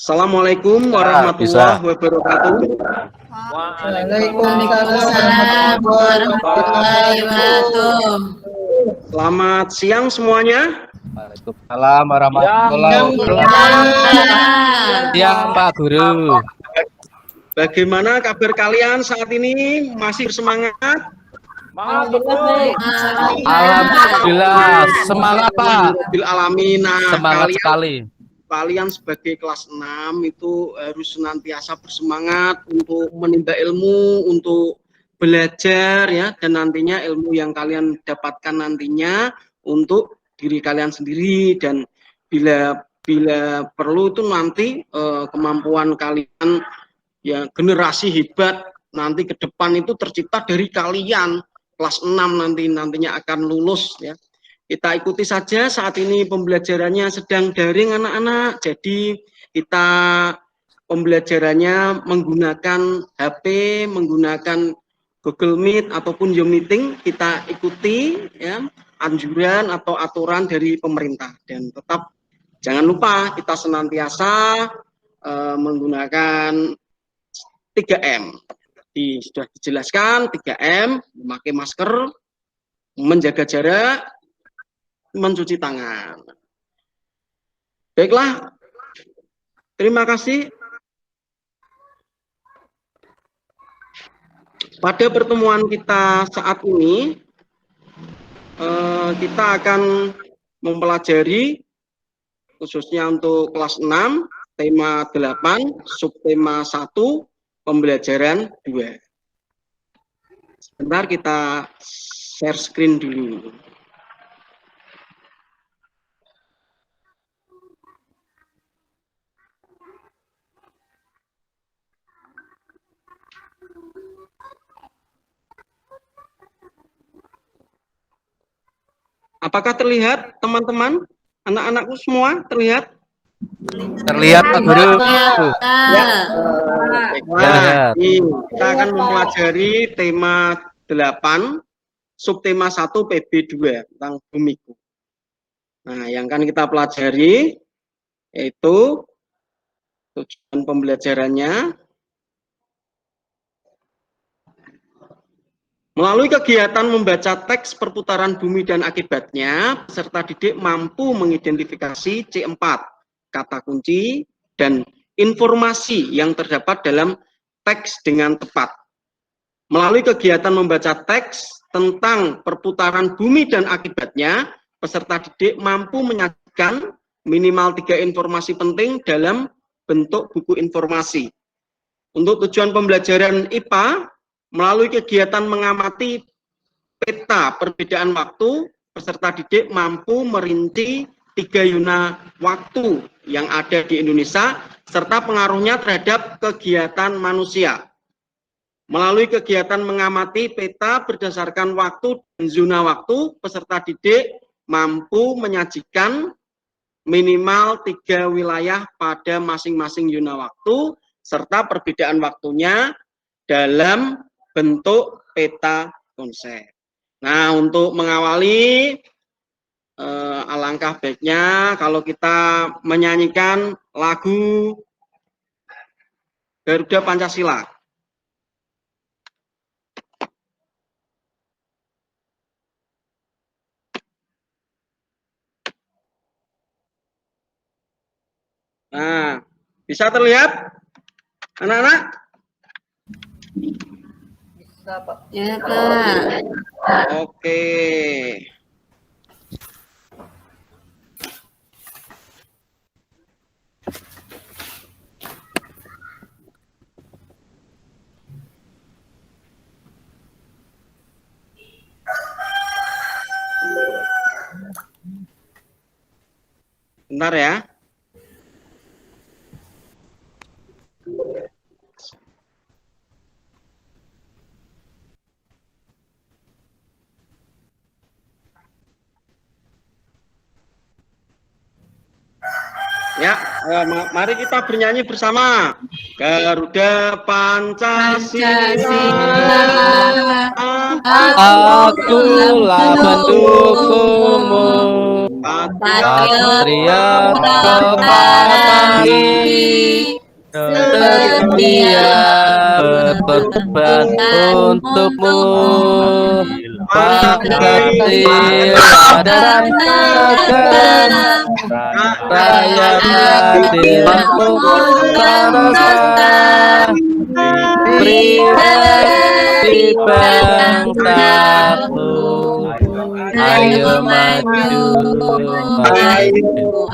Assalamualaikum warahmatullahi wabarakatuh. Waalaikumsalam warahmatullahi wabarakatuh. Selamat siang semuanya. Waalaikumsalam warahmatullahi wabarakatuh. Siang Pak Guru. Bagaimana kabar kalian saat ini? Masih bersemangat? Alhamdulillah, semangat Pak. Alamin. Semangat sekali. Kalian sebagai kelas 6 itu harus senantiasa bersemangat untuk menimba ilmu, untuk belajar ya, dan nantinya ilmu yang kalian dapatkan nantinya untuk diri kalian sendiri, dan bila perlu itu nanti kemampuan kalian ya, generasi hebat nanti ke depan itu tercipta dari kalian kelas 6 nantinya akan lulus ya. Kita ikuti saja, saat ini pembelajarannya sedang daring anak-anak, jadi kita pembelajarannya menggunakan HP, menggunakan Google Meet ataupun Zoom Meeting. Kita ikuti ya anjuran atau aturan dari pemerintah, dan tetap jangan lupa kita senantiasa menggunakan 3M. Sudah dijelaskan 3M, memakai masker, menjaga jarak, mencuci tangan. Baiklah, terima kasih. Pada pertemuan kita saat ini, kita akan mempelajari khususnya untuk kelas 6, tema 8, subtema 1, pembelajaran 2. Sebentar kita share screen dulu. Apakah terlihat teman-teman? Anak-anakku semua terlihat? Terlihat Pak Guru. Ya. Nah, kita akan mempelajari tema 8, subtema 1 PB2 tentang bumiku. Nah, yang akan kita pelajari yaitu tujuan pembelajarannya. Melalui kegiatan membaca teks perputaran bumi dan akibatnya, peserta didik mampu mengidentifikasi C4, kata kunci, dan informasi yang terdapat dalam teks dengan tepat. Melalui kegiatan membaca teks tentang perputaran bumi dan akibatnya, peserta didik mampu menyajikan minimal 3 informasi penting dalam bentuk buku informasi. Untuk tujuan pembelajaran IPA, melalui kegiatan mengamati peta perbedaan waktu, peserta didik mampu merinci 3 yuna waktu yang ada di Indonesia, serta pengaruhnya terhadap kegiatan manusia. Melalui kegiatan mengamati peta berdasarkan waktu dan zona waktu, peserta didik mampu menyajikan minimal 3 wilayah pada masing-masing yuna waktu, serta perbedaan waktunya dalam bentuk peta konsep. Nah, untuk mengawali alangkah baiknya kalau kita menyanyikan lagu Garuda Pancasila. Nah, bisa terlihat anak-anak? Ya, Pak. Oke. Bentar ya. Ya, mari kita bernyanyi bersama. Garuda Pancasila, akulah pendukungmu, patriot kekasih, setia berkorban untukmu. Bakti dan tegar rakyat hatimu terasa pribadi bangsaku. Ayo maju,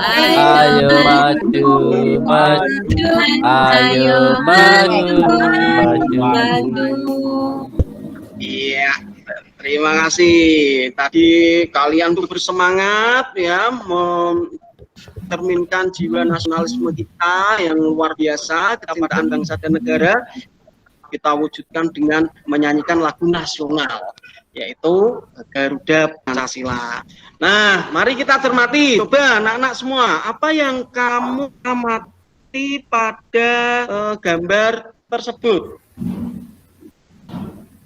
ayo maju, ayo maju. Iya, terima kasih. Tadi kalian tuh bersemangat ya, mencerminkan jiwa nasionalisme kita yang luar biasa, kecintaan bangsa dan negara. Kita wujudkan dengan menyanyikan lagu nasional, yaitu Garuda Pancasila. Nah, mari kita cermati. Coba anak-anak semua, apa yang kamu amati pada gambar tersebut?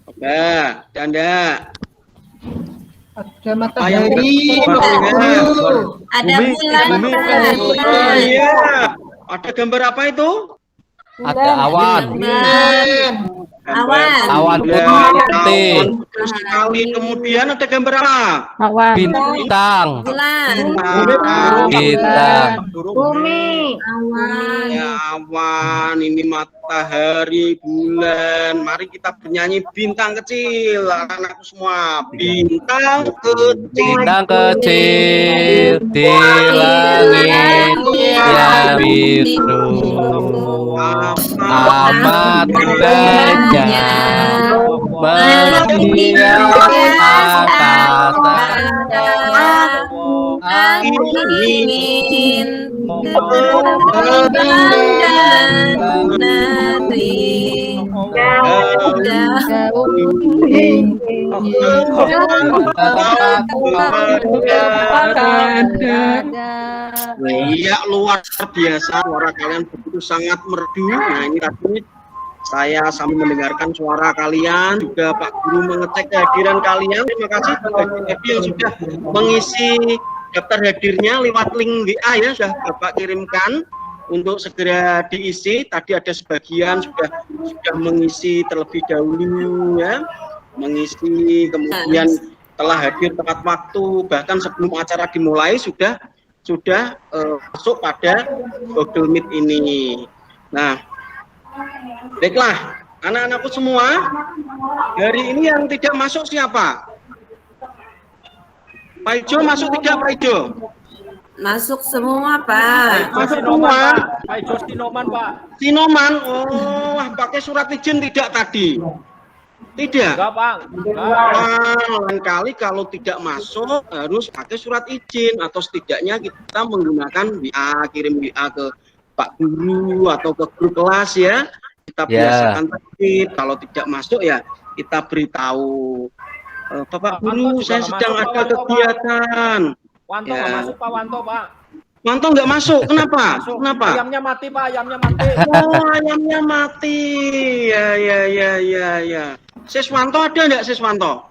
Coba, Anda. Ada matahari, Ada bulan, Pak. Oh iya, ada gambar apa itu? Ada awan, awan putih, Terus sekali kemudian ada gambar apa? bintang, Bulan, bintang, bumi, awan, Ya awan, ini matahari, bulan. Mari kita bernyanyi bintang kecil, anak-anakku semua. Bintang kecil. bintang kecil di langit yang biru. Amat indahnya melihat angkasa. angin dan negeri Iya, luar biasa, suara kalian begitu sangat merdu. Nah, ini tadi saya sambil mendengarkan suara kalian, juga Pak Guru mengecek kehadiran kalian. Terima kasih bagi yang sudah mengisi daftar hadirnya lewat link WA ya, sudah Bapak kirimkan untuk segera diisi. Tadi ada sebagian sudah mengisi terlebih dahulu ya, mengisi, kemudian telah hadir tepat waktu, bahkan sebelum acara dimulai sudah masuk pada Google Meet ini. Nah, baiklah, anak-anakku semua, hari ini yang tidak masuk siapa? Pak Ijo masuk tidak, Pak Ijo? masuk semua, Pak. Masuk semua. Pak Ijo Sinoman, Pak. Sinoman, oh, pakai surat izin tidak tadi? Tidak. Enggak, Pak. Lain kali kalau tidak masuk harus pakai surat izin, atau setidaknya kita menggunakan WA, kirim WA ke Pak Guru atau ke grup kelas ya. Kita biasakan tadi, kalau tidak masuk ya kita beritahu. Bapak Guru, saya sedang ada kegiatan. Wanto nggak masuk, Pak. Wanto, Pak. Wanto nggak masuk, kenapa? Masuk. Kenapa? Ayamnya mati, Pak. Ayamnya mati. Oh, ayamnya mati. Ya. Siswanto ada nggak Siswanto?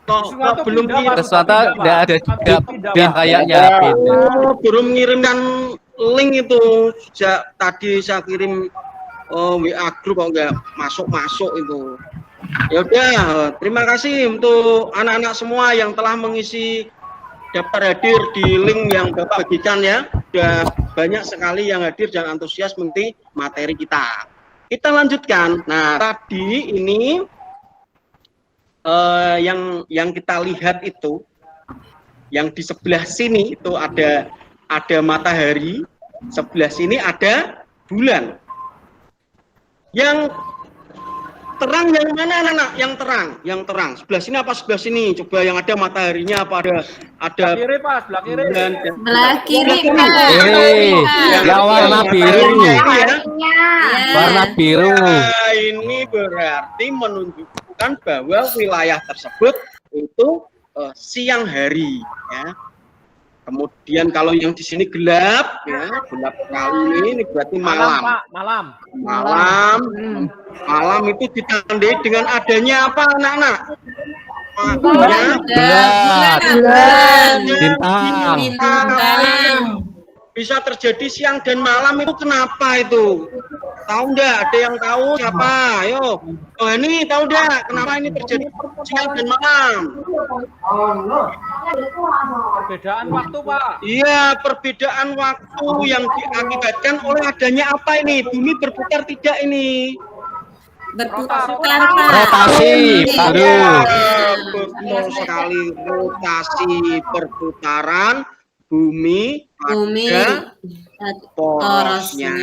Kok belum Siswanto nggak ada juga kayaknya. Oh, belum ngirimkan link itu. Sejak tadi saya kirim WA grup kok nggak masuk itu. Ya udah, terima kasih untuk anak-anak semua yang telah mengisi daftar hadir di link yang Bapak bagikan ya. Sudah banyak sekali yang hadir dan antusias mengikuti materi kita. Kita lanjutkan. Nah, tadi ini yang kita lihat itu, yang di sebelah sini itu ada matahari, sebelah sini ada bulan. Yang terang yang mana anak-anak? Yang terang. Sebelah sini apa sebelah sini? Coba yang ada mataharinya apa ada Sebelah kiri, Pak. Sebelah kiri. bulan. Sebelah kiri, Pak. Kiri, yang warna biru. Ya. Warna biru. Nah, ini berarti menunjukkan bahwa wilayah tersebut itu siang hari ya. Kemudian kalau yang di sini gelap ya, gelap sekali ini berarti malam. Pak. Malam. Malam itu ditandai dengan adanya apa anak-anak? Bulan, bintang, Bintang. bisa terjadi siang dan malam itu kenapa itu? Tahu nggak? Ada yang tahu siapa? Ayo. Oh ini tahu nggak kenapa ini terjadi siang dan malam? Perbedaan waktu, Pak. Iya, perbedaan waktu yang diakibatkan oleh adanya apa ini? Bumi berputar tidak ini? Berputar, Pak. Rotasi, Pak Guru. Betul sekali, rotasi perputaran bumi Bumi pada porosnya.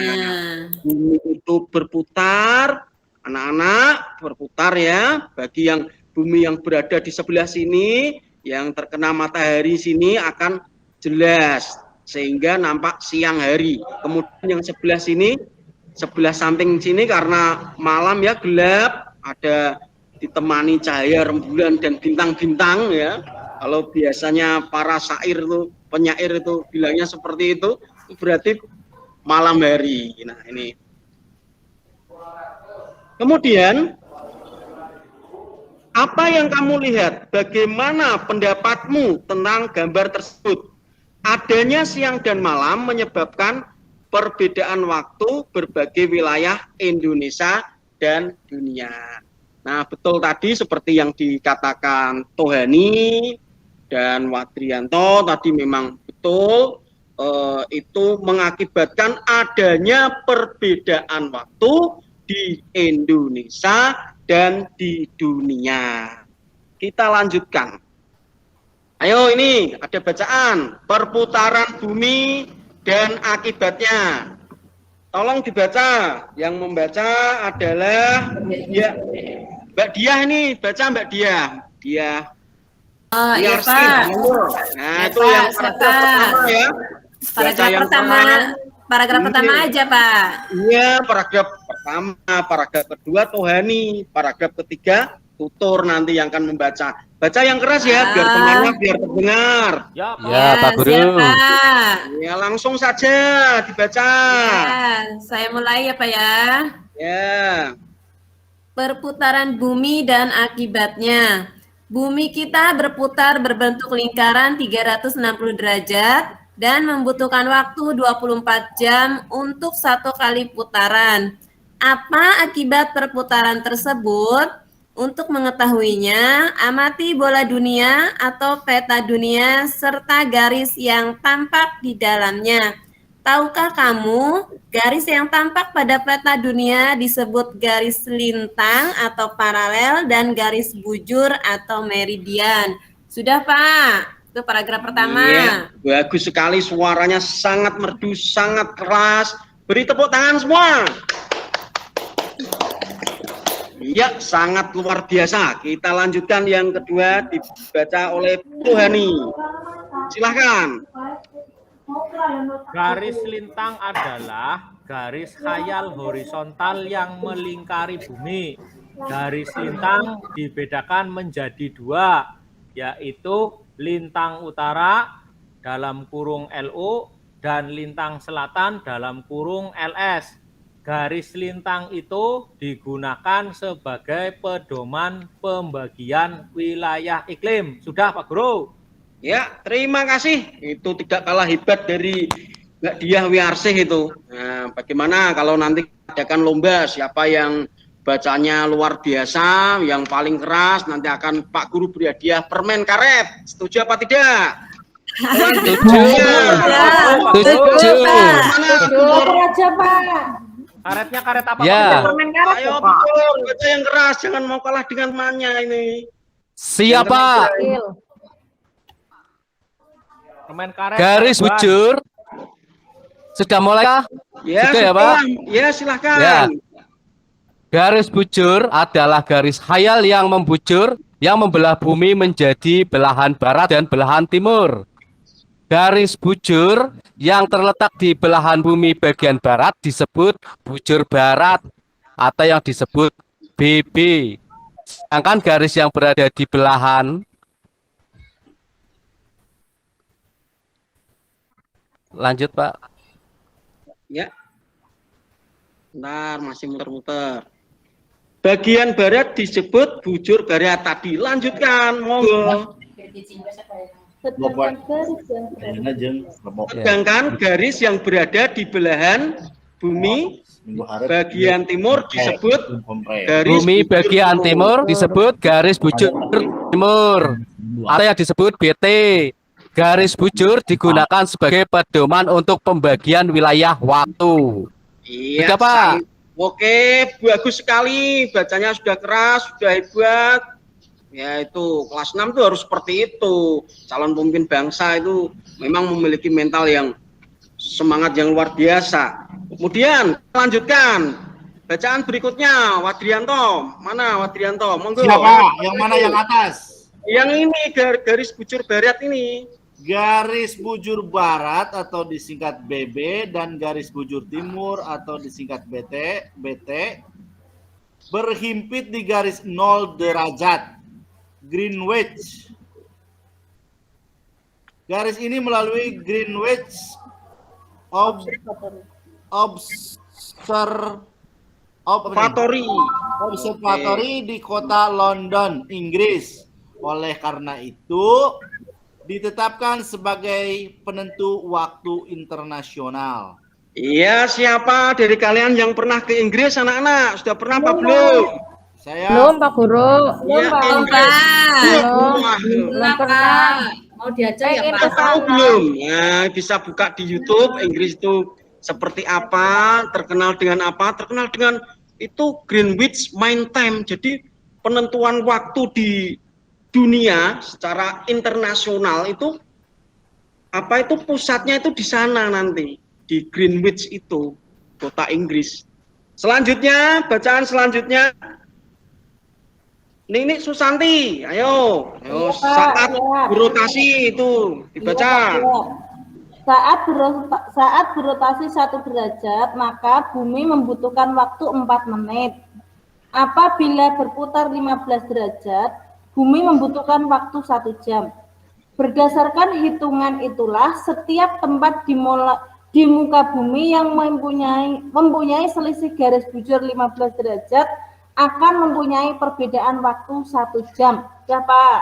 Bumi itu berputar, anak-anak berputar ya. Bagi yang bumi yang berada di sebelah sini, yang terkena matahari sini akan jelas sehingga nampak siang hari. Kemudian yang sebelah sini, sebelah samping sini karena malam ya gelap, ada ditemani cahaya rembulan dan bintang-bintang ya. Kalau biasanya para syair itu, penyair itu bilangnya seperti itu berarti malam hari. Nah, ini. Kemudian apa yang kamu lihat? Bagaimana pendapatmu tentang gambar tersebut? Adanya siang dan malam menyebabkan perbedaan waktu berbagai wilayah Indonesia dan dunia. Nah, betul tadi seperti yang dikatakan Tohani dan Wadrianto tadi memang betul itu mengakibatkan adanya perbedaan waktu di Indonesia dan di dunia. Kita lanjutkan. Ayo ini ada bacaan perputaran bumi dan akibatnya. Tolong dibaca. Yang membaca adalah ya, Mbak Diah ini, baca Mbak Diah. Diah. Oh iya Pak. Nah Ya, itu Pak, yang siap, paragraf pertama ya. Paragraf pertama, paragraf pertama aja Pak. Iya, paragraf pertama, paragraf kedua Tohani, paragraf ketiga tutur nanti yang akan membaca. Baca yang keras ya, biar temannya biar terdengar. Ya, Pak. Ya, Pak Guru. Siap, Pak. Ya, langsung saja dibaca. Ya, saya mulai ya Pak ya. Ya. Perputaran bumi dan akibatnya. Bumi kita berputar berbentuk lingkaran 360 derajat dan membutuhkan waktu 24 jam untuk satu kali putaran. Apa akibat perputaran tersebut? Untuk mengetahuinya, amati bola dunia atau peta dunia serta garis yang tampak di dalamnya. Tahukah kamu, garis yang tampak pada peta dunia disebut garis lintang atau paralel dan garis bujur atau meridian. Sudah Pak, itu paragraf pertama. Iya, bagus sekali, suaranya sangat merdu, sangat keras. Beri tepuk tangan semua. Iya, sangat luar biasa. Kita lanjutkan yang kedua dibaca oleh Tohani. Silahkan. Garis lintang adalah garis khayal horizontal yang melingkari bumi. Garis lintang dibedakan menjadi dua, yaitu lintang utara dalam kurung LO dan lintang selatan dalam kurung LS. Garis lintang itu digunakan sebagai pedoman pembagian wilayah iklim. Sudah Pak Guru? Ya, terima kasih. Itu tidak kalah hebat dari Mbak Diah Wiarsih itu. Nah, bagaimana kalau nanti adakan lomba siapa yang bacanya luar biasa, yang paling keras, nanti akan Pak Guru beri hadiah permen karet. Setuju apa tidak? Setuju. Karetnya karet apa? Ya. Pak? Ayo betul, baca yang keras, jangan mau kalah dengan temannya ini. Siapa? Permen karet. Garis Ban. bujur. Sudah mulai kah? Ya, sudah ya, Pak? Ya, silahkan. Ya. Garis bujur adalah garis khayal yang membujur yang membelah bumi menjadi belahan barat dan belahan timur. Garis bujur yang terletak di belahan bumi bagian barat disebut bujur barat atau yang disebut BB. Sedangkan garis yang berada di belahan lanjut Pak. Ya. Bentar, masih muter-muter. Bagian barat disebut bujur barat tadi. Lanjutkan, monggo. Sedangkan garis yang berada di belahan bumi bagian timur disebut garis Bumi bujur bagian timur disebut garis bujur timur atau yang disebut BT. Garis bujur digunakan sebagai pedoman untuk pembagian wilayah waktu. Iya, Sudah, Pak. Oke, bagus sekali. Bacanya sudah keras, sudah hebat. Ya, itu kelas 6 itu harus seperti itu. Calon pemimpin bangsa itu memang memiliki mental yang semangat yang luar biasa. Kemudian lanjutkan bacaan berikutnya. Wadrianto, mana Wadrianto? Monggo. Siapa? Yang mana yang atas? Yang ini garis bujur barat ini. Garis bujur barat atau disingkat BB dan garis bujur timur atau disingkat BT berhimpit di garis 0 derajat Greenwich. Garis ini melalui Greenwich Observatory di kota London, Inggris. Oleh karena itu ditetapkan sebagai penentu waktu internasional. Iya, siapa dari kalian yang pernah ke Inggris, anak-anak? Sudah pernah apa belum? Saya Belum, Pak Guru. Iya, Belum, Inggris. Pak. Belum pernah. Mau diajak ya, Pengen Pak? ke Tahu sana. belum? Nah, bisa buka di YouTube Inggris itu seperti apa, terkenal dengan apa? Terkenal dengan itu Greenwich Mean Time. Jadi penentuan waktu di dunia secara internasional itu apa itu pusatnya itu di sana nanti di Greenwich itu kota Inggris. Selanjutnya bacaan selanjutnya Nini Susanti, ayo saat berotasi itu dibaca. Saat berotasi 1 derajat, maka bumi membutuhkan waktu 4 menit. Apabila berputar 15 derajat, bumi membutuhkan waktu 1 jam. Berdasarkan hitungan itulah, setiap tempat di muka bumi yang mempunyai selisih garis bujur 15 derajat akan mempunyai perbedaan waktu 1 jam. Ya, Pak.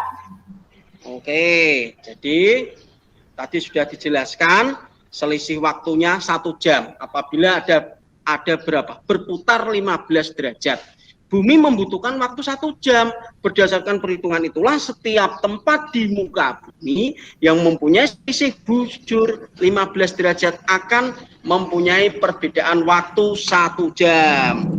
Oke, jadi tadi sudah dijelaskan selisih waktunya 1 jam. Apabila ada berapa? Berputar 15 derajat. Bumi membutuhkan waktu 1 jam. Berdasarkan perhitungan itulah setiap tempat di muka bumi yang mempunyai selisih bujur 15 derajat akan mempunyai perbedaan waktu 1 jam.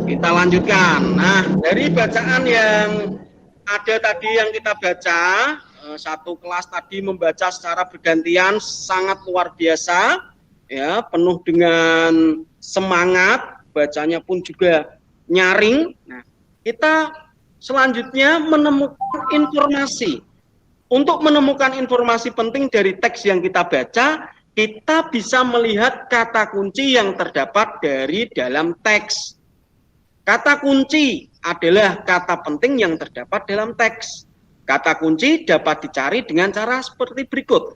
Kita lanjutkan. Nah, dari bacaan yang ada tadi yang kita baca, satu kelas tadi membaca secara bergantian sangat luar biasa, ya, penuh dengan semangat, bacanya pun juga nyaring. Nah, kita selanjutnya menemukan informasi. Untuk menemukan informasi penting dari teks yang kita baca, kita bisa melihat kata kunci yang terdapat dari dalam teks. Kata kunci adalah kata penting yang terdapat dalam teks. Kata kunci dapat dicari dengan cara seperti berikut.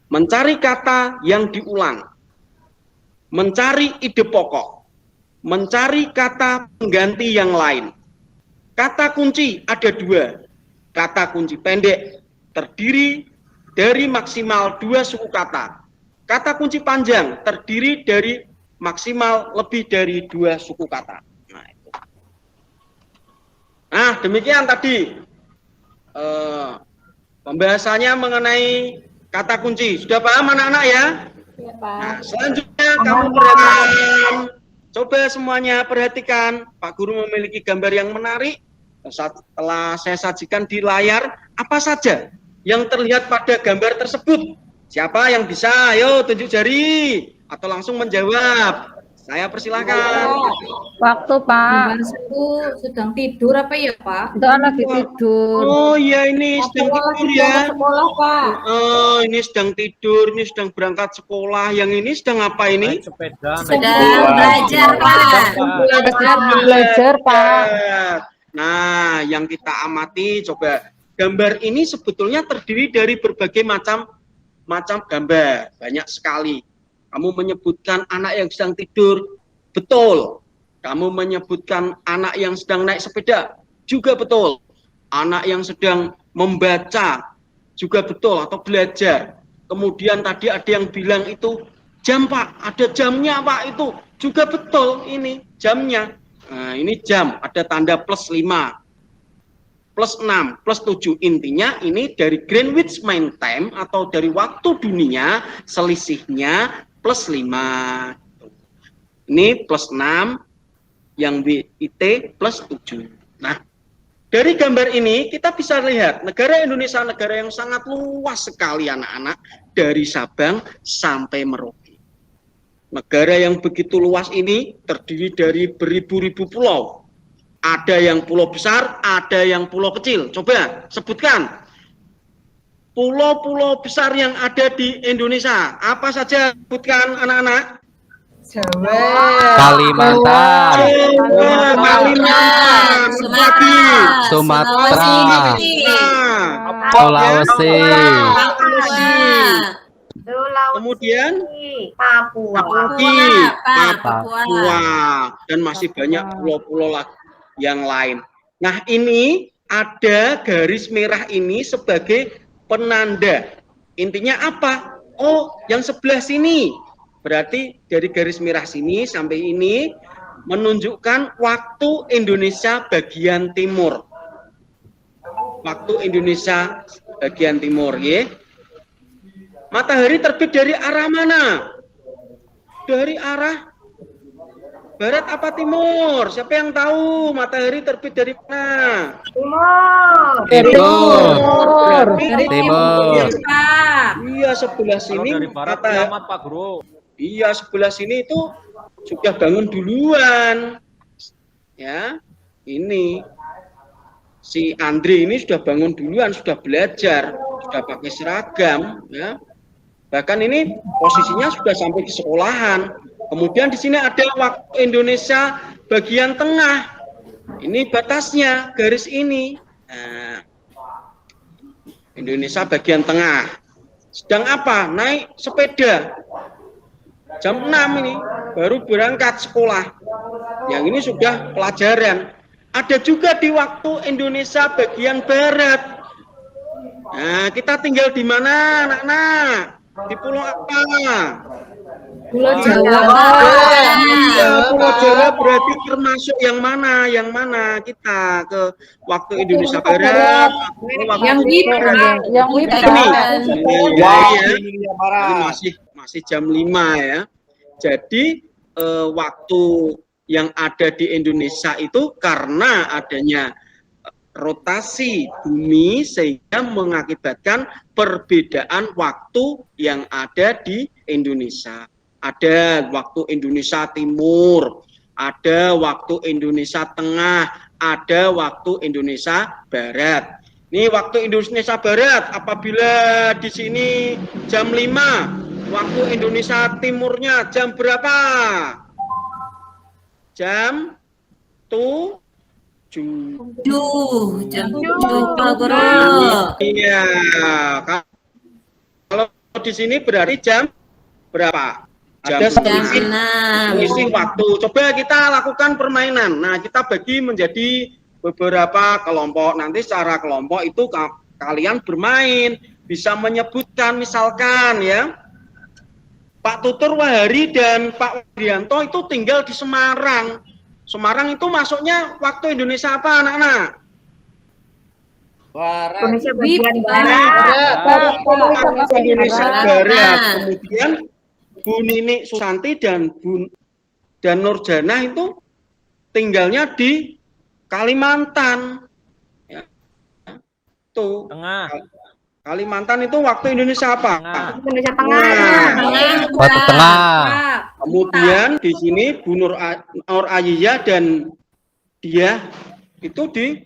Mencari kata yang diulang. Mencari ide pokok. Mencari kata pengganti yang lain. Kata kunci ada 2. Kata kunci pendek terdiri dari maksimal 2 suku kata. Kata kunci panjang terdiri dari maksimal lebih dari 2 suku kata. Nah, demikian tadi pembahasannya mengenai kata kunci. Sudah paham anak-anak ya? Ya, Pak. Nah, selanjutnya kamu perhatikan. Coba semuanya perhatikan. Pak Guru memiliki gambar yang menarik. Setelah saya sajikan di layar, apa saja yang terlihat pada gambar tersebut? Siapa yang bisa? Ayo tunjuk jari atau langsung menjawab. Saya persilahkan. Waktu, Pak. Itu sedang tidur apa ya, Pak? Itu lagi tidur. Oh iya, ini sedang tidur ya. Sekolah, Pak. Oh, ini sedang tidur, ini sedang berangkat sekolah. Yang ini sedang apa ini? Naik sepeda, Sedang belajar, Pak. Belajar, Pak. Nah, yang kita amati, coba gambar ini sebetulnya terdiri dari berbagai macam gambar, banyak sekali. Kamu menyebutkan anak yang sedang tidur, betul. Kamu menyebutkan anak yang sedang naik sepeda, juga betul. Anak yang sedang membaca juga betul, atau belajar. Kemudian tadi ada yang bilang itu jam Pak, ada jamnya Pak, itu juga betul, ini jamnya. Nah, ini jam, ada tanda +5, +6, +7. Intinya ini dari Greenwich Mean Time atau dari waktu dunia, selisihnya +5. Ini +6, yang WIT +7. Nah, dari gambar ini kita bisa lihat negara Indonesia negara yang sangat luas sekali anak-anak, dari Sabang sampai Merauke. Negara yang begitu luas ini terdiri dari beribu-ribu pulau. Ada yang pulau besar, ada yang pulau kecil. Coba sebutkan pulau-pulau besar yang ada di Indonesia. Apa saja? Sebutkan anak-anak. Kalimantan, Kalimantan, Sumatera, Sulawesi, Papua, kemudian Papua, Papua, dan masih banyak pulau-pulau yang lain. Nah, ini ada garis merah ini sebagai penanda. Intinya apa? Oh, yang sebelah sini. Berarti dari garis merah sini sampai ini menunjukkan waktu Indonesia bagian timur. Waktu Indonesia bagian timur, ya. Matahari terbit dari arah mana? Dari arah barat apa timur? Siapa yang tahu matahari terbit dari mana? timur, Berarti timur. iya, sebelah Kalau sini dari barat kiamat Pak Guru. iya, sebelah sini itu sudah bangun duluan. Ya, ini si Andre ini sudah bangun duluan, sudah belajar, sudah pakai seragam, ya. Bahkan ini posisinya sudah sampai di sekolahan. Kemudian di sini ada waktu Indonesia bagian tengah. Ini batasnya, garis ini. Nah, Indonesia bagian tengah. Sedang apa? Naik sepeda. Jam 6 ini baru berangkat sekolah. Yang ini sudah pelajaran. Ada juga di waktu Indonesia bagian barat. Nah, kita tinggal di mana, anak-anak? Di pulau apa? Pulau Jawa. Iya, Pulau Jawa berarti termasuk yang mana? Yang mana kita ke waktu Indonesia Barat? Waktu Yang WIB. ini. Wah, Ya. ini Ini masih jam 5 ya. Jadi waktu yang ada di Indonesia itu karena adanya rotasi bumi sehingga mengakibatkan perbedaan waktu yang ada di Indonesia. Ada waktu Indonesia Timur, ada waktu Indonesia Tengah, ada waktu Indonesia Barat. Ini waktu Indonesia Barat apabila di sini jam 5, waktu Indonesia Timurnya jam berapa? Jam 7. jam 7 Pak Guru. Iya. Kalau di sini berarti jam berapa? Ada Jam selisih 6. waktu. Coba kita lakukan permainan. Nah, kita bagi menjadi beberapa kelompok. Nanti secara kelompok itu kalian bermain, bisa menyebutkan misalkan ya. Pak Tutur Wahari dan Pak Widianto itu tinggal di Semarang. Semarang itu masuknya waktu Indonesia apa, anak-anak? Barat. Indonesia Barat. Kemudian Bu Nini Susanti dan Nurjana itu tinggalnya di Kalimantan. Ya. Tuh. Tengah. Kalimantan itu waktu Indonesia apa? Indonesia Waktu tengah. Kemudian di sini Bu Nur Ayiyah dan dia itu di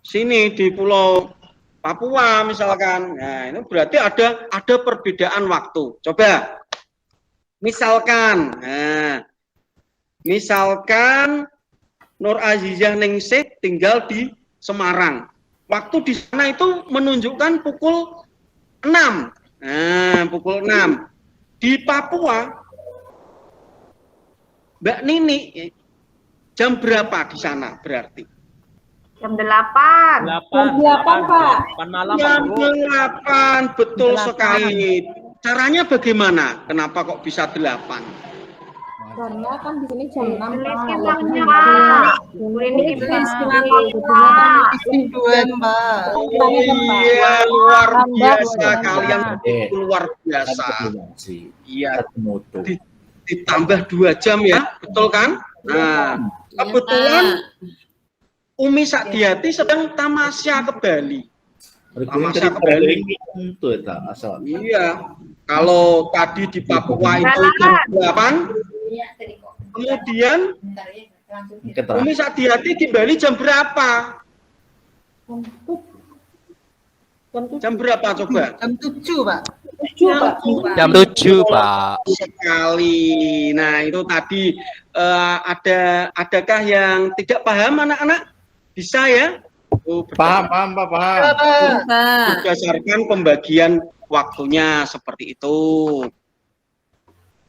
sini di Pulau Papua misalkan. Nah, ini berarti ada perbedaan waktu. Coba misalkan, misalkan Nur Azizah Ningsih tinggal di Semarang. Waktu di sana itu menunjukkan pukul 6. Nah, pukul 6. Di Papua, Mbak Nini, jam berapa di sana berarti? Jam 8. Jam 8, Pak. 8 malam, Pak Jam Guru. 8, betul sekali. Caranya bagaimana? Kenapa kok bisa 8? Karena kan di sini jam 6, Ini Pak. waktunya, Pak. Ini Oh iya, luar biasa. Tambah. Kalian luar biasa. Iya, Mutu. ditambah 2 jam ya, betul kan? Nah, kebetulan Umi Sakdiati sedang tamasya ke Bali. Tamasya ke Bali. Itu eta asal. Iya. Kalau tadi di Papua itu jam 8, kemudian Umi Sakdiati di Bali jam berapa? Jam berapa coba? Jam 7, Pak. Jam 7, Pak. Sekali. Nah, itu tadi adakah yang tidak paham anak-anak? Bisa ya? Oh, Paham, Pak, paham. berdasarkan pembagian waktunya seperti itu.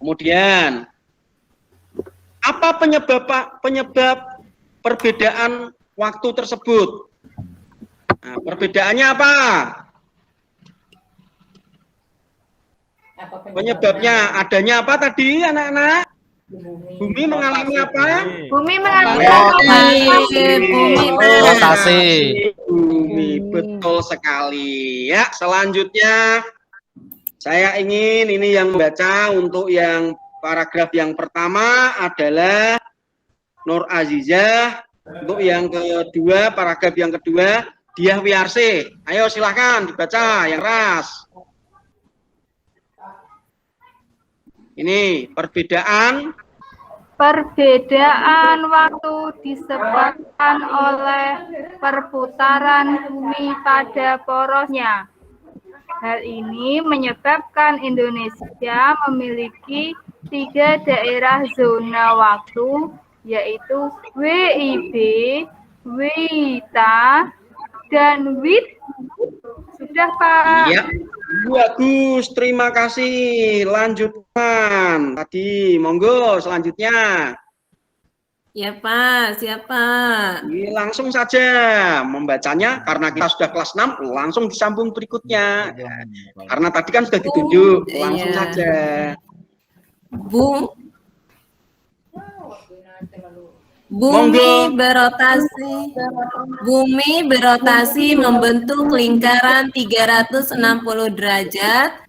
Kemudian apa penyebab perbedaan waktu tersebut? Nah, perbedaannya apa? Penyebabnya adanya apa tadi anak-anak? Bumi mengalami apa? Bumi mengalami Rotasi. Bumi, betul sekali. Ya, selanjutnya saya ingin ini yang membaca untuk yang paragraf yang pertama adalah Nur Azizah. Untuk yang kedua, paragraf yang kedua, Diah Wiarsi. Ayo silahkan dibaca yang keras. Ini perbedaan waktu disebabkan oleh perputaran bumi pada porosnya. Hal ini menyebabkan Indonesia memiliki 3 daerah zona waktu, yaitu WIB, WITA, dan WIT. Sudah, Pak? Iya, bagus. Terima kasih. Lanjutkan. Tadi, monggo selanjutnya. Ya Pak, siapa? Langsung saja membacanya karena kita sudah kelas 6, langsung disambung berikutnya. Karena tadi kan sudah ditunjuk, langsung Iya. saja. Bumi berotasi membentuk lingkaran 360 derajat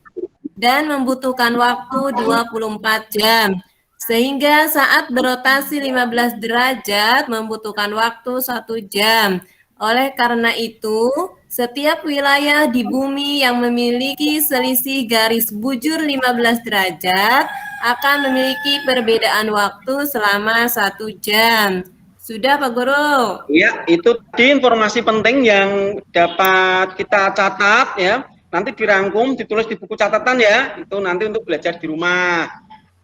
dan membutuhkan waktu 24 jam. Sehingga saat berotasi 15 derajat membutuhkan waktu 1 jam. Oleh karena itu, setiap wilayah di bumi yang memiliki selisih garis bujur 15 derajat akan memiliki perbedaan waktu selama 1 jam. Sudah, Pak Guru? Ya, itu tadi informasi penting yang dapat kita catat ya. Nanti dirangkum, ditulis di buku catatan ya. Itu nanti untuk belajar di rumah.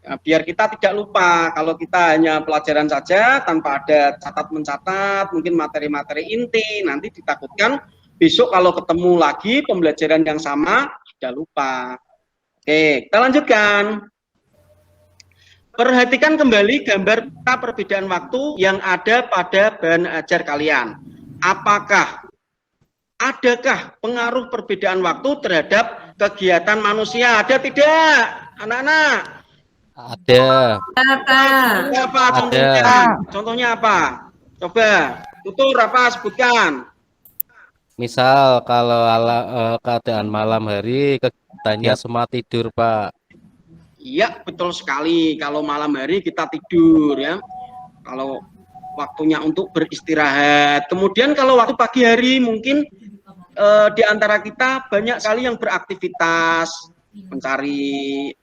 Ya, biar kita tidak lupa. Kalau kita hanya pelajaran saja tanpa ada catat-mencatat, mungkin materi-materi inti, nanti ditakutkan besok kalau ketemu lagi pembelajaran yang sama, tidak lupa. Oke, kita lanjutkan. Perhatikan kembali gambar peta perbedaan waktu yang ada pada bahan ajar kalian. Adakah pengaruh perbedaan waktu terhadap kegiatan manusia? Ada tidak, anak-anak? Ada. Apa contohnya? Contohnya apa? Coba, tutur apa sebutkan? Misal kalau keadaan malam hari kegiatannya semua tidur, Pak. Iya, betul sekali. Kalau malam hari kita tidur ya. Kalau waktunya untuk beristirahat. Kemudian kalau waktu pagi hari mungkin di antara kita banyak sekali yang beraktivitas, mencari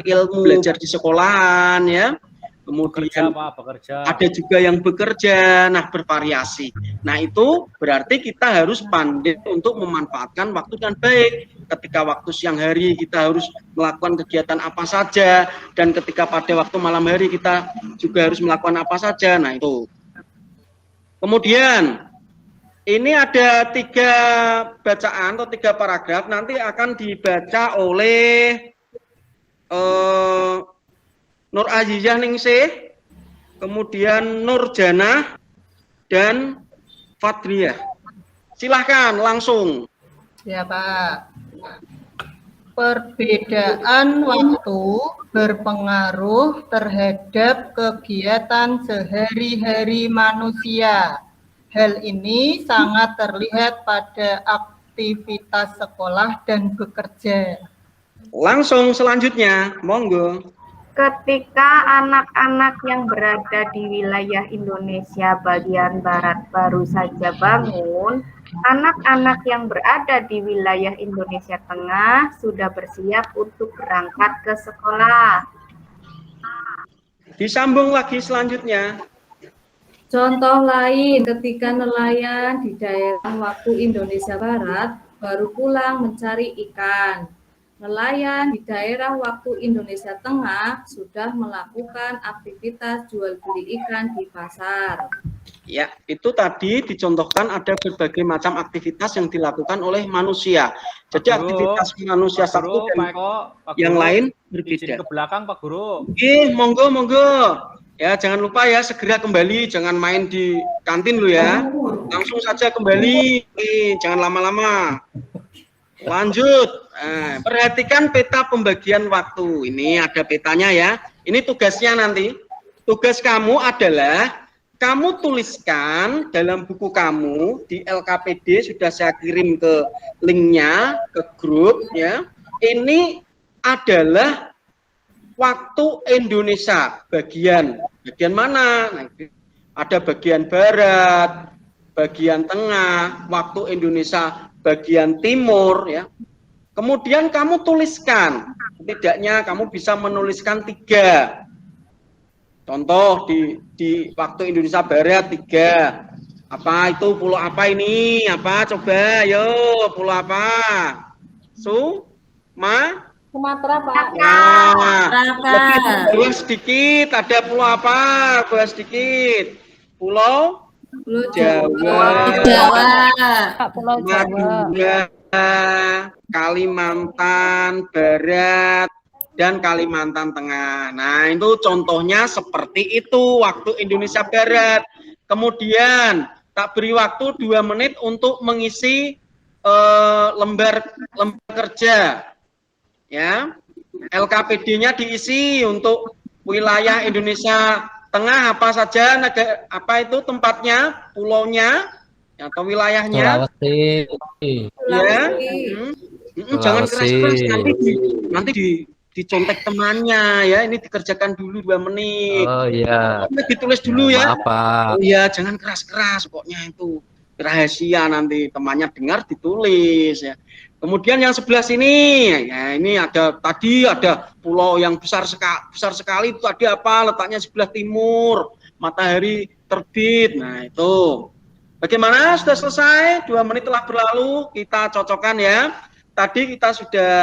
ilmu, belajar di sekolahan ya. Kemudian bekerja. ada juga yang bekerja, nah bervariasi. Nah itu berarti kita harus pandai untuk memanfaatkan waktu dengan baik. Ketika waktu siang hari kita harus melakukan kegiatan apa saja, dan ketika pada waktu malam hari kita juga harus melakukan apa saja. Nah itu. Kemudian ini ada 3 bacaan atau 3 paragraf nanti akan dibaca oleh Nur Azizah Ningsih, kemudian Nur Janah, dan Fadriyah. Silahkan langsung. Ya Pak. Perbedaan waktu berpengaruh terhadap kegiatan sehari-hari manusia. Hal ini sangat terlihat pada aktivitas sekolah dan bekerja. Langsung selanjutnya, monggo. Ketika anak-anak yang berada di wilayah Indonesia bagian barat baru saja bangun, anak-anak yang berada di wilayah Indonesia Tengah sudah bersiap untuk berangkat ke sekolah. Disambung lagi selanjutnya. Contoh lain, ketika nelayan di daerah waktu Indonesia Barat baru pulang mencari ikan. Nelayan di daerah waktu Indonesia Tengah sudah melakukan aktivitas jual beli ikan di pasar. Ya, itu tadi dicontohkan ada berbagai macam aktivitas yang dilakukan oleh manusia. Jadi Pak Guru, aktivitas manusia Pak satu Guru, dan Pak Eko, Pak yang Guru, lain izin berbeda. ke belakang Pak Guru. Monggo, monggo. Ya, jangan lupa ya segera kembali, jangan main di kantin lu ya. Langsung saja kembali, jangan lama-lama. Lanjut. Perhatikan peta pembagian waktu. Ini ada petanya ya. Ini tugasnya nanti. Tugas kamu adalah kamu tuliskan dalam buku kamu di LKPD, sudah saya kirim ke linknya ke grup ya. Ini adalah waktu Indonesia bagian mana? Nah, ada bagian barat, bagian tengah, waktu Indonesia bagian timur ya. Kemudian kamu tuliskan, setidaknya kamu bisa menuliskan 3. Contoh di waktu Indonesia Barat 3. Apa itu pulau apa ini? Apa coba? Yo, pulau apa? Sumatera, Pak. Nah, lebih bawah sedikit, ada pulau apa? Bawah sedikit. Pulau Jawa. Madura, Kalimantan Barat, dan Kalimantan Tengah. Nah, itu contohnya seperti itu waktu Indonesia Barat. Kemudian tak beri waktu 2 menit untuk mengisi lembar kerja. Ya, LKPD-nya diisi untuk wilayah Indonesia Tengah apa saja, apa itu tempatnya, pulaunya atau wilayahnya. Sulawesi. Ya. Jangan keras-keras, nanti dicontek temannya ya. Ini dikerjakan dulu 2 menit. Oh iya. Ditulis dulu ya. Apa? Oh iya, jangan keras-keras pokoknya, itu rahasia, nanti temannya dengar ditulis ya. Kemudian yang sebelah sini, ya ini ada tadi ada pulau yang besar sekali itu tadi apa? Letaknya sebelah timur, matahari terbit. Nah, itu. Bagaimana? Sudah selesai? 2 menit telah berlalu, kita cocokkan ya. Tadi kita sudah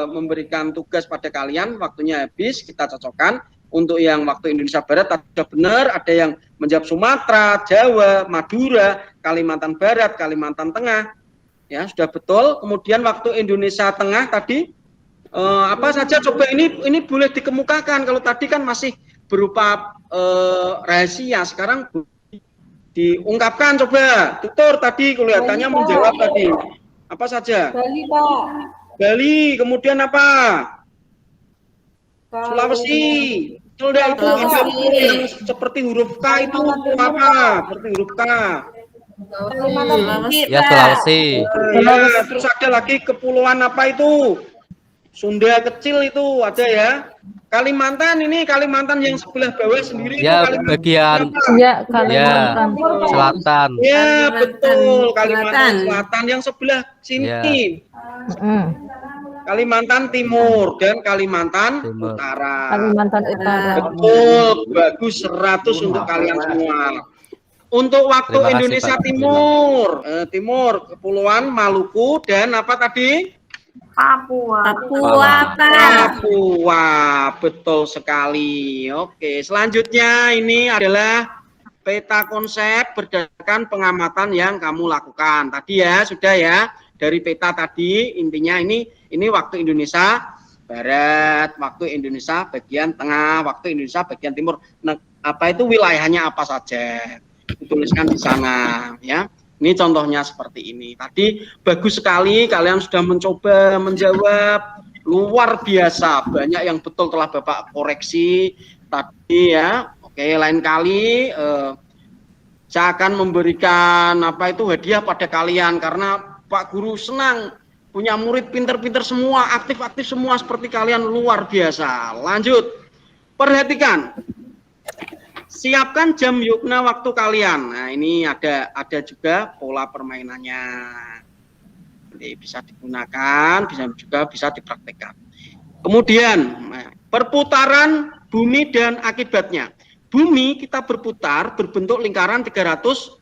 memberikan tugas pada kalian, waktunya habis, kita cocokkan. Untuk yang waktu Indonesia Barat ada benar, ada yang menjawab Sumatera, Jawa, Madura, Kalimantan Barat, Kalimantan Tengah. Ya, sudah betul. Kemudian waktu Indonesia Tengah tadi apa saja, coba ini boleh dikemukakan. Kalau tadi kan masih berupa rahasia, sekarang diungkapkan. Coba tutur tadi kelihatannya menjawab tadi. Apa saja? Bali, Pak. Bali, kemudian apa? Sulawesi. Sudah itu ada yang seperti huruf K itu apa? Seperti huruf K. Ya, Sulawesi. Ya, terus ada lagi kepulauan apa itu? Sunda kecil itu ada ya. Kalimantan, ini Kalimantan yang sebelah bawah sendiri Ya, itu Kalimantan bagian apa? ya, selatan. Ya, betul, Kalimantan Selatan yang sebelah sini. Ya. Kalimantan Timur dan Kalimantan Utara. Kalimantan Utara. Betul, bagus 100 untuk kalian semua. Untuk waktu Terima kasih, Indonesia Pak. Timur, Kepulauan Maluku dan apa tadi? Papua. Papua, betul sekali. Oke, selanjutnya ini adalah peta konsep berdasarkan pengamatan yang kamu lakukan. Tadi ya, sudah ya. Dari peta tadi intinya ini waktu Indonesia Barat, waktu Indonesia bagian tengah, waktu Indonesia bagian timur. Nah, apa itu wilayahnya apa saja? dituliskan di sana ya. Ini contohnya seperti ini. Tadi bagus sekali kalian sudah mencoba menjawab, luar biasa. Banyak yang betul telah Bapak koreksi tadi ya. Oke, lain kali saya akan memberikan hadiah pada kalian karena Pak Guru senang punya murid pinter-pinter semua, aktif-aktif semua seperti kalian, luar biasa. Lanjut. Perhatikan. Siapkan jam yukna waktu kalian. Nah, ini ada juga pola permainannya. Jadi bisa digunakan, bisa dipraktekkan. Kemudian, perputaran bumi dan akibatnya. Bumi kita berputar berbentuk lingkaran 360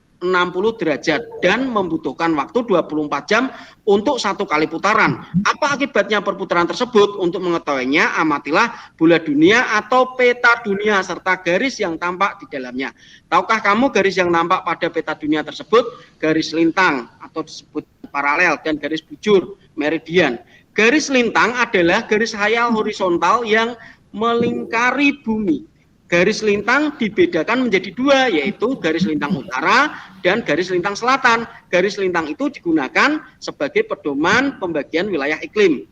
derajat dan membutuhkan waktu 24 jam untuk satu kali putaran. Apa akibatnya perputaran tersebut? Untuk mengetahuinya, amatilah bola dunia atau peta dunia serta garis yang tampak di dalamnya. Tahukah kamu garis yang nampak pada peta dunia tersebut? Garis lintang atau disebut paralel dan garis bujur, meridian. Garis lintang adalah garis khayal horizontal yang melingkari bumi. Garis lintang dibedakan menjadi dua, yaitu garis lintang utara dan garis lintang selatan. Garis lintang itu digunakan sebagai pedoman pembagian wilayah iklim.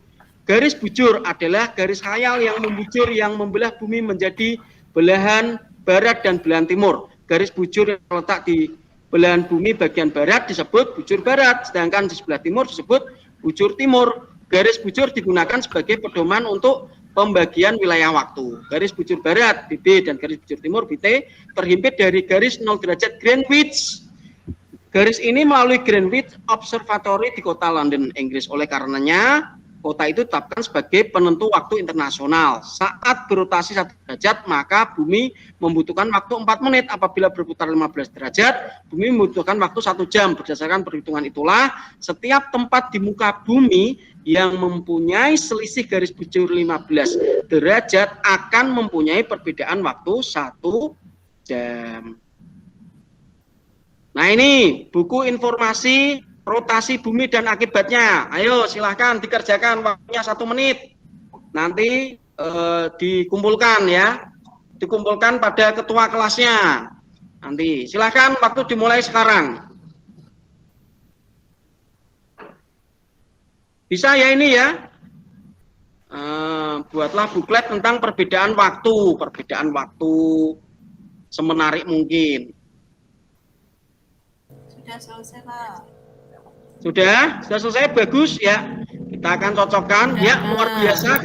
Garis bujur adalah garis khayal yang membujur yang membelah bumi menjadi belahan barat dan belahan timur. Garis bujur yang terletak di belahan bumi bagian barat disebut bujur barat, sedangkan di sebelah timur disebut bujur timur. Garis bujur digunakan sebagai pedoman untuk pembagian wilayah waktu. Garis bujur barat BB dan garis bujur timur BT terhimpit dari garis 0 derajat Greenwich. Garis ini melalui Greenwich Observatory di kota London, Inggris. Oleh karenanya, kota itu ditetapkan sebagai penentu waktu internasional. Saat berotasi 1 derajat, maka bumi membutuhkan waktu 4 menit. Apabila berputar 15 derajat, bumi membutuhkan waktu 1 jam. Berdasarkan perhitungan itulah, setiap tempat di muka bumi yang mempunyai selisih garis bujur 15 derajat akan mempunyai perbedaan waktu 1 jam. Nah, ini buku informasi rotasi bumi dan akibatnya. Ayo silahkan dikerjakan, waktunya 1 menit. Nanti dikumpulkan ya. Dikumpulkan pada ketua kelasnya. Nanti silahkan, waktu dimulai sekarang. Bisa ya ini ya. Buatlah buklet tentang perbedaan waktu semenarik mungkin. Sudah selesai, Pak. Sudah selesai, bagus ya. Kita akan cocokkan ya, luar biasa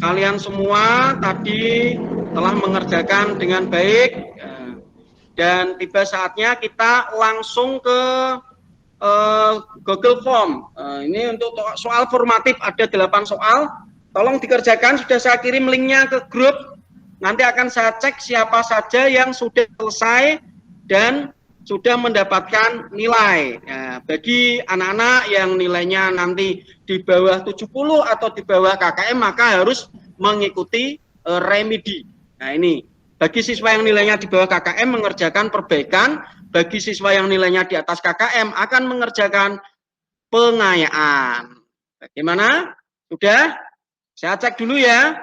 kalian semua tadi telah mengerjakan dengan baik dan tiba saatnya kita langsung ke Google Form. Ini untuk soal formatif ada 8 soal. Tolong dikerjakan, sudah saya kirim linknya ke grup. Nanti akan saya cek siapa saja yang sudah selesai dan sudah mendapatkan nilai. Ya, bagi anak-anak yang nilainya nanti di bawah 70 atau di bawah KKM maka harus mengikuti remedi. Nah, ini bagi siswa yang nilainya di bawah KKM mengerjakan perbaikan, bagi siswa yang nilainya di atas KKM akan mengerjakan pengayaan. Bagaimana? Sudah? Saya cek dulu ya.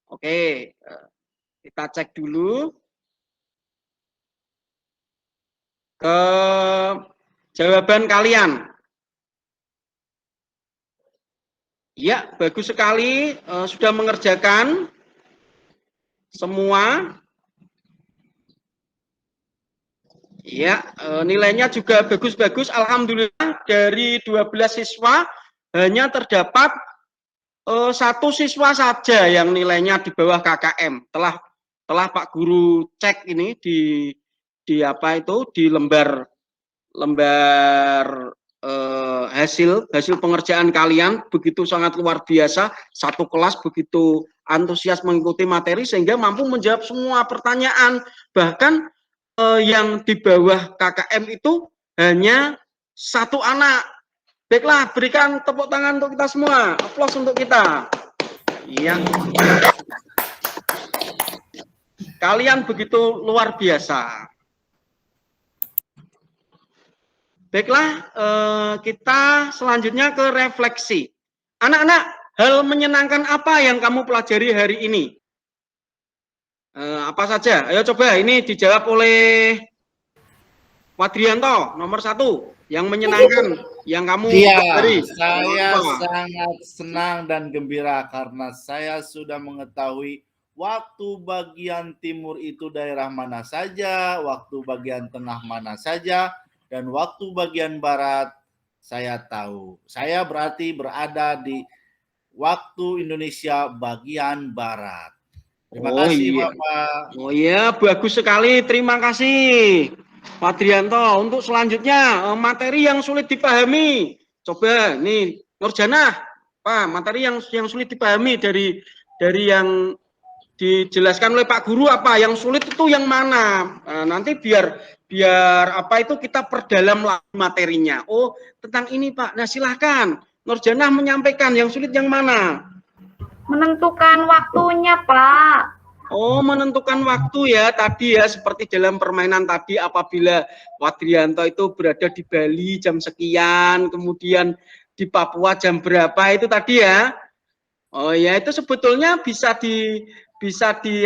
Oke, kita cek dulu ke jawaban kalian. Ya, bagus sekali, sudah mengerjakan semua. Ya, nilainya juga bagus-bagus. Alhamdulillah dari 12 siswa hanya terdapat 1 siswa saja yang nilainya di bawah KKM. Telah Pak Guru cek ini di apa itu, di lembar hasil pengerjaan kalian begitu sangat luar biasa. Satu kelas begitu antusias mengikuti materi sehingga mampu menjawab semua pertanyaan. Bahkan yang di bawah KKM itu hanya 1 anak. Baiklah, berikan tepuk tangan untuk kita semua. Aplaus untuk kita. Iya. Kalian begitu luar biasa. Baiklah, kita selanjutnya ke refleksi. Anak-anak, hal menyenangkan apa yang kamu pelajari hari ini? Apa saja? Ayo coba ini dijawab oleh Wadrianto, nomor 1. Yang menyenangkan, yang kamu Iya, pelajari. saya Apa? sangat senang dan gembira karena saya sudah mengetahui waktu bagian timur itu daerah mana saja, waktu bagian tengah mana saja, dan waktu bagian barat saya tahu. Saya berarti berada di waktu Indonesia bagian barat. Terima Oh kasih, iya. Bapak. Oh iya, bagus sekali. Terima kasih, Pak Drianto. Untuk selanjutnya, materi yang sulit dipahami. Coba nih, Nurjana, Pak, materi yang sulit dipahami dari yang dijelaskan oleh Pak Guru apa? Yang sulit itu yang mana? Nah, nanti biar apa itu kita perdalam lagi materinya. Oh, tentang ini, Pak. Nah, silahkan Nurjana menyampaikan yang sulit yang mana? Menentukan waktunya, Pak. Oh, menentukan waktu ya tadi ya, seperti dalam permainan tadi apabila Wadrianto itu berada di Bali jam sekian, kemudian di Papua jam berapa itu tadi ya. Oh ya, itu sebetulnya bisa di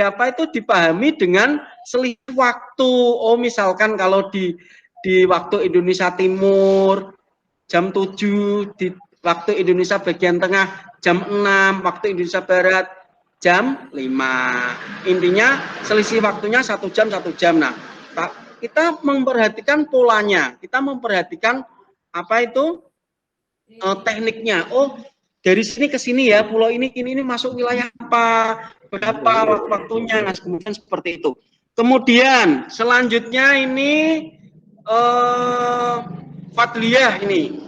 apa itu dipahami dengan selisih waktu. Oh, misalkan kalau di waktu Indonesia Timur jam 7, di waktu Indonesia bagian tengah jam 6, waktu Indonesia Barat jam 5. Intinya selisih waktunya 1 jam 1 jam. Nah, kita memperhatikan polanya, kita memperhatikan apa itu tekniknya. Oh, dari sini ke sini ya, pulau ini masuk wilayah apa, berapa waktunya. Nah, kemudian seperti itu. Kemudian selanjutnya ini Fadliyah ini.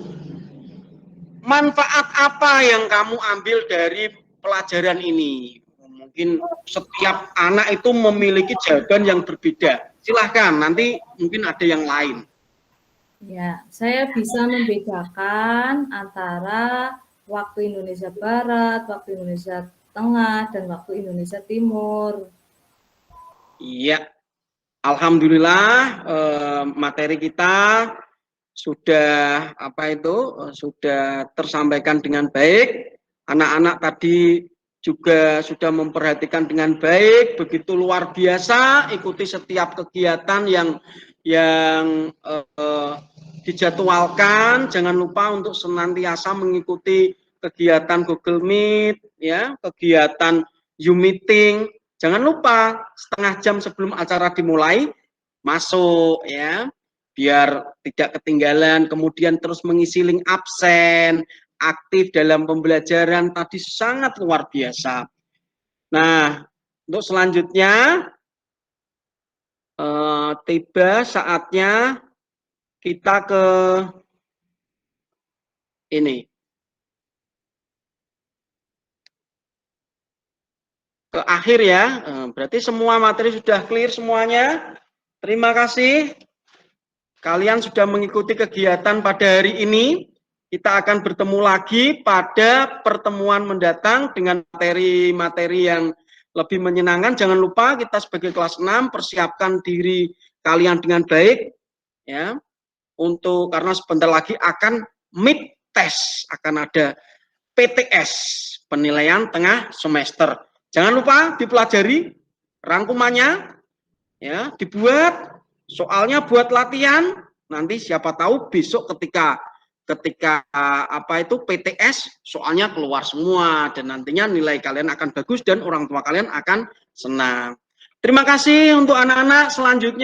Manfaat apa yang kamu ambil dari pelajaran ini? Mungkin setiap anak itu memiliki jawaban yang berbeda. Silahkan, nanti mungkin ada yang lain. Ya, saya bisa membedakan antara waktu Indonesia Barat, waktu Indonesia Tengah, dan waktu Indonesia Timur. Iya, alhamdulillah materi kita sudah sudah tersampaikan dengan baik. Anak-anak tadi juga sudah memperhatikan dengan baik, begitu luar biasa. Ikuti setiap kegiatan yang dijadwalkan. Jangan lupa untuk senantiasa mengikuti kegiatan Google Meet, ya, kegiatan Zoom meeting. Jangan lupa setengah jam sebelum acara dimulai masuk, ya, biar tidak ketinggalan. Kemudian terus mengisi link absen, aktif dalam pembelajaran tadi sangat luar biasa. Nah, untuk selanjutnya tiba saatnya kita ke ini, ke akhir ya. Berarti semua materi sudah clear semuanya. Terima kasih. Kalian sudah mengikuti kegiatan pada hari ini. Kita akan bertemu lagi pada pertemuan mendatang dengan materi-materi yang lebih menyenangkan. Jangan lupa kita sebagai kelas 6 persiapkan diri kalian dengan baik, ya. Karena sebentar lagi akan mid test, akan ada PTS, penilaian tengah semester. Jangan lupa dipelajari rangkumannya, ya, dibuat soalnya, buat latihan. Nanti siapa tahu besok ketika apa itu PTS soalnya keluar semua dan nantinya nilai kalian akan bagus dan orang tua kalian akan senang. Terima kasih untuk anak-anak. Selanjutnya